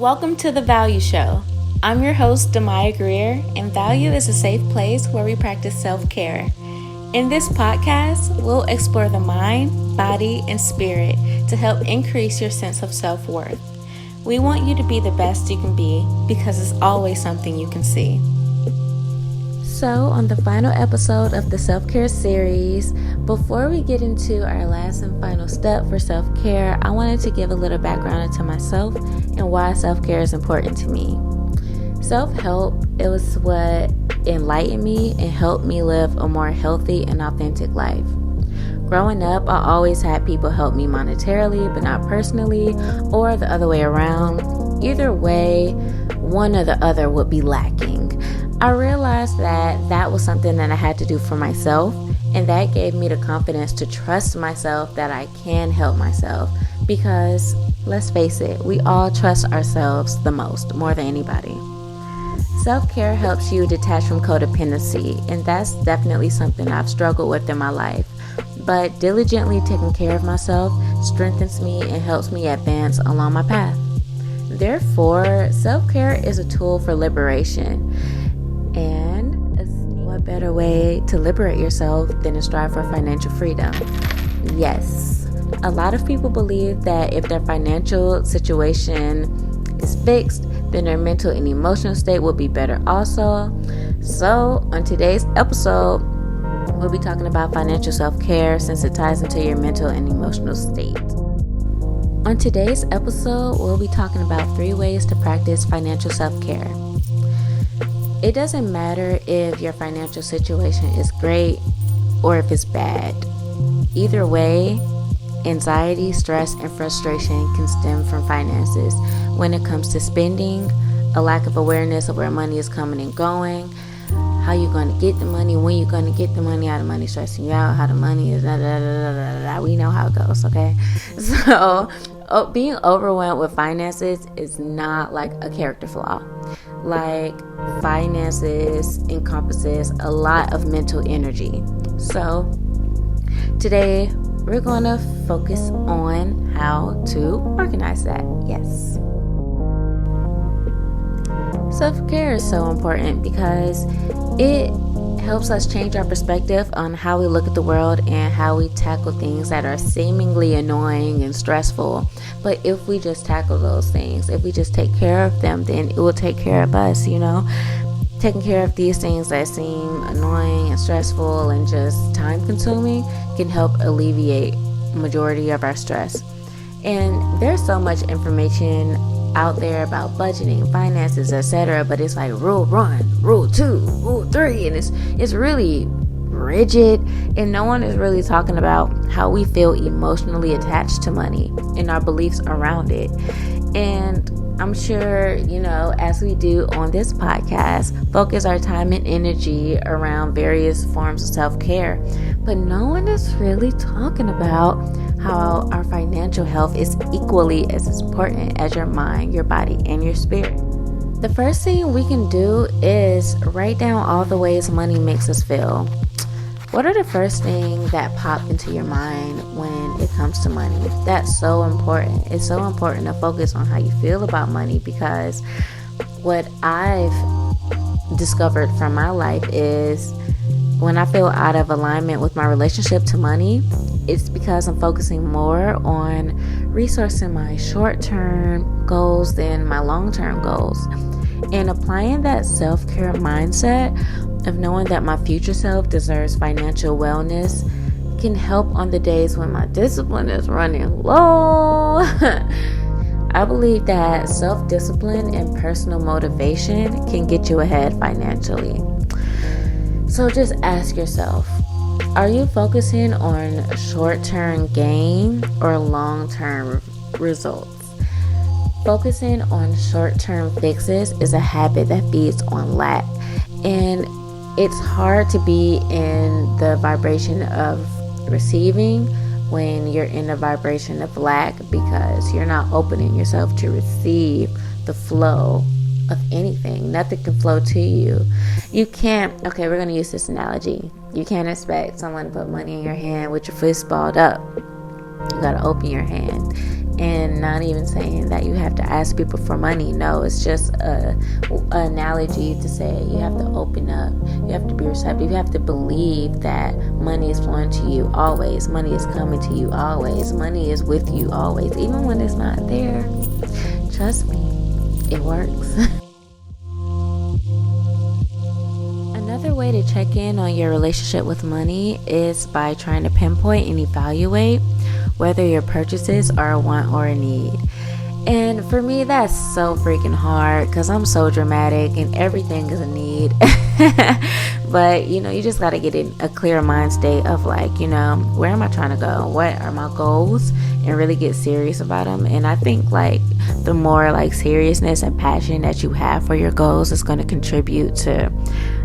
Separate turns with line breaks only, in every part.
Welcome to the Valyou Show. I'm your host, d.i.y, and Valyou is a safe place where we practice self-care. In this podcast, we'll explore the mind, body, and spirit to help increase your sense of self-worth. We want you to be the best you can be because it's always something you can see. So, on the final episode of the self-care series, before we get into our last and final step for self-care, I wanted to give a little background into myself and why self-care is important to me. Self-help, it was what enlightened me and helped me live a more healthy and authentic life. Growing up, I always had people help me monetarily, but not personally, or the other way around. Either way, one or the other would be lacking. I realized that was something that I had to do for myself, and that gave me the confidence to trust myself that I can help myself. Because, let's face it, we all trust ourselves the most, more than anybody. Self-care helps you detach from codependency, and that's definitely something I've struggled with in my life. But diligently taking care of myself strengthens me and helps me advance along my path. Therefore, self-care is a tool for liberation. And what better way to liberate yourself than to strive for financial freedom? Yes, a lot of people believe that if their financial situation is fixed, then their mental and emotional state will be better also. So, on today's episode, we'll be talking about financial self-care since it ties into your mental and emotional state. On today's episode, we'll be talking about 3 ways to practice financial self-care. It doesn't matter if your financial situation is great or if it's bad. Either way, anxiety, stress, and frustration can stem from finances when it comes to spending, a lack of awareness of where money is coming and going, how you're going to get the money, when you're going to get the money, how the money is stressing you out, how the money is we know how it goes, okay? So, being overwhelmed with finances is not like a character flaw. Like, finances encompasses a lot of mental energy. So, today we're going to focus on how to organize that. Yes. Self-care is so important because it helps us change our perspective on how we look at the world and how we tackle things that are seemingly annoying and stressful. But if we just tackle those things, if we just take care of them, then it will take care of us, Taking care of these things that seem annoying and stressful and just time consuming can help alleviate majority of our stress. And there's so much information out there about budgeting, finances, etc., but it's like rule 1, rule 2, rule 3, and it's really rigid, and no one is really talking about how we feel emotionally attached to money and our beliefs around it. And I'm sure, as we do on this podcast, focus our time and energy around various forms of self-care, but no one is really talking about how our financial health is equally as important as your mind, your body, and your spirit. The first thing we can do is write down all the ways money makes us feel. What are the first things that pop into your mind when it comes to money? That's so important. It's so important to focus on how you feel about money, because what I've discovered from my life is when I feel out of alignment with my relationship to money, it's because I'm focusing more on resourcing my short-term goals than my long-term goals. And applying that self-care mindset of knowing that my future self deserves financial wellness can help on the days when my discipline is running low. I believe that self-discipline and personal motivation can get you ahead financially. So just ask yourself, are you focusing on short-term gain or long-term results? Focusing on short-term fixes is a habit that feeds on lack. And it's hard to be in the vibration of receiving when you're in the vibration of lack, because you're not opening yourself to receive the flow of anything. Nothing can flow to you. You can't, we're going to use this analogy. You can't expect someone to put money in your hand with your fist balled up. You got to open your hand. And not even saying that you have to ask people for money. No, it's just an analogy to say you have to open up. You have to be receptive. You have to believe that money is flowing to you always. Money is coming to you always. Money is with you always. Even when it's not there, trust me, it works. Another way to check in on your relationship with money is by trying to pinpoint and evaluate whether your purchases are a want or a need. And for me, that's so freaking hard because I'm so dramatic and everything is a need. But, you just got to get in a clear mind state of like, where am I trying to go? What are my goals? And really get serious about them. And I think like the more like seriousness and passion that you have for your goals is going to contribute to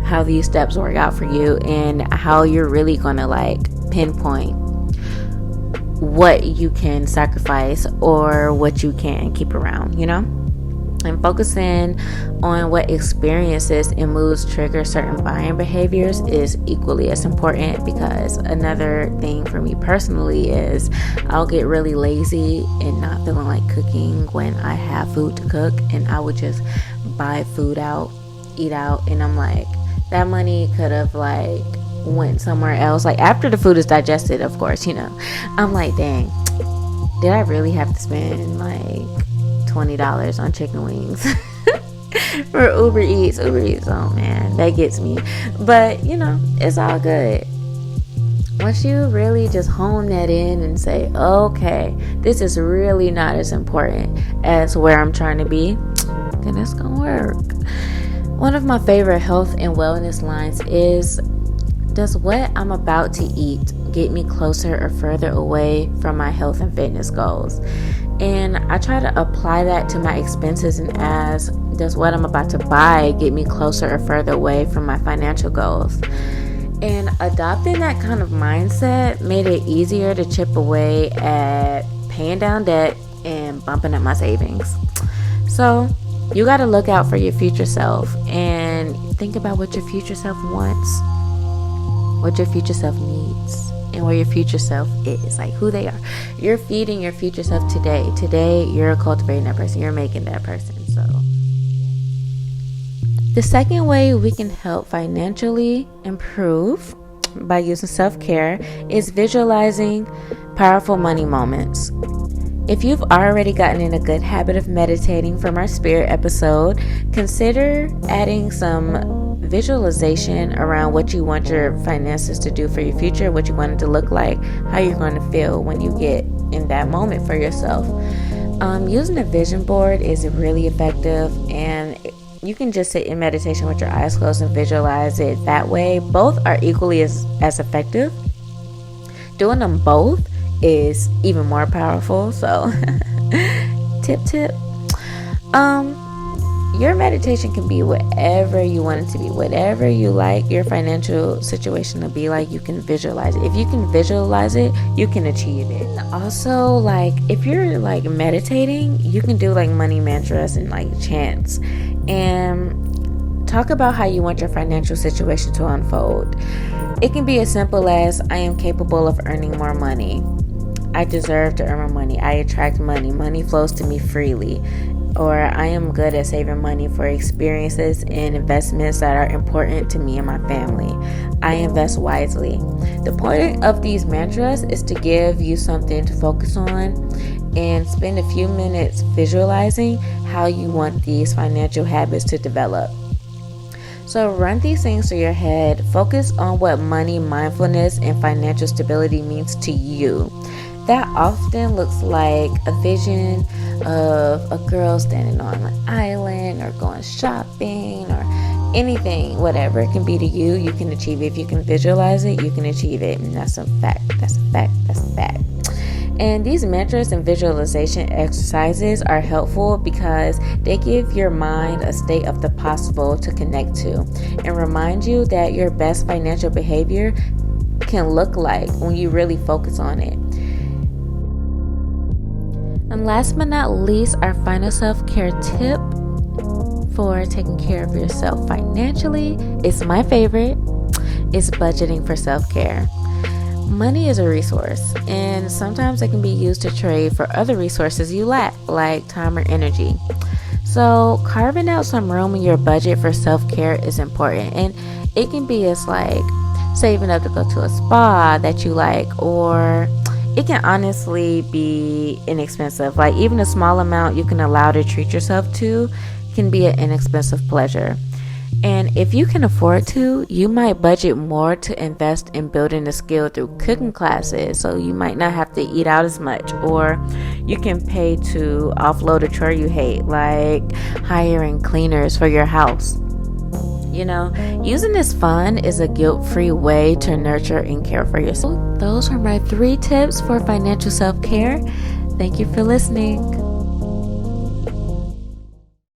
how these steps work out for you and how you're really going to like pinpoint what you can sacrifice or what you can keep around, and focusing on what experiences and moods trigger certain buying behaviors is equally as important, because another thing for me personally is I'll get really lazy and not feeling like cooking when I have food to cook, and I would just buy food out, eat out, and I'm like, that money could have like went somewhere else, like after the food is digested, of course, I'm like, dang, did I really have to spend like $20 on chicken wings for Uber Eats? Oh man, that gets me. But it's all good once you really just hone that in and say, okay, this is really not as important as where I'm trying to be, then it's gonna work. One of my favorite health and wellness lines is, does what I'm about to eat get me closer or further away from my health and fitness goals? And I try to apply that to my expenses and ask, does what I'm about to buy get me closer or further away from my financial goals? And adopting that kind of mindset made it easier to chip away at paying down debt and bumping up my savings. So you got to look out for your future self and think about what your future self wants, what your future self needs, and where your future self is, like who they are. You're feeding your future self today. Today, you're cultivating that person. You're making that person. So the second way we can help financially improve by using self-care is visualizing powerful money moments. If you've already gotten in a good habit of meditating from our spirit episode, consider adding some visualization around what you want your finances to do for your future, what you want it to look like, how you're going to feel when you get in that moment for yourself. Using a vision board is really effective, and you can just sit in meditation with your eyes closed and visualize it that way. Both are equally as effective. Doing them both is even more powerful. So tip your meditation can be whatever you want it to be, whatever you like your financial situation to be like. You can visualize it. If you can visualize it, you can achieve it. Also, like if you're like meditating, you can do like money mantras and like chants and talk about how you want your financial situation to unfold. It can be as simple as, I am capable of earning more money. I deserve to earn more money. I attract money. Money flows to me freely. Or I am good at saving money for experiences and investments that are important to me and my family. I invest wisely. The point of these mantras is to give you something to focus on and spend a few minutes visualizing how you want these financial habits to develop. So run these things through your head. Focus on what money, mindfulness, and financial stability means to you. That often looks like a vision of a girl standing on an island or going shopping or anything, whatever it can be to you, you can achieve it. If you can visualize it, you can achieve it. And that's a fact. That's a fact. That's a fact. And these mantras and visualization exercises are helpful because they give your mind a state of the possible to connect to and remind you that your best financial behavior can look like when you really focus on it. And last but not least, our final self-care tip for taking care of yourself financially is my favorite. It's budgeting for self-care. money is a resource, and sometimes it can be used to trade for other resources you lack, like time or energy. So, carving out some room in your budget for self care is important, and it can be as like saving up to go to a spa that you like, or it can honestly be inexpensive. Like, even a small amount you can allow to treat yourself to can be an inexpensive pleasure. And if you can afford to, you might budget more to invest in building a skill through cooking classes, so you might not have to eat out as much. Or you can pay to offload a chore you hate, like hiring cleaners for your house. Using this fund is a guilt-free way to nurture and care for yourself. Those are my 3 tips for financial self-care. Thank you for listening.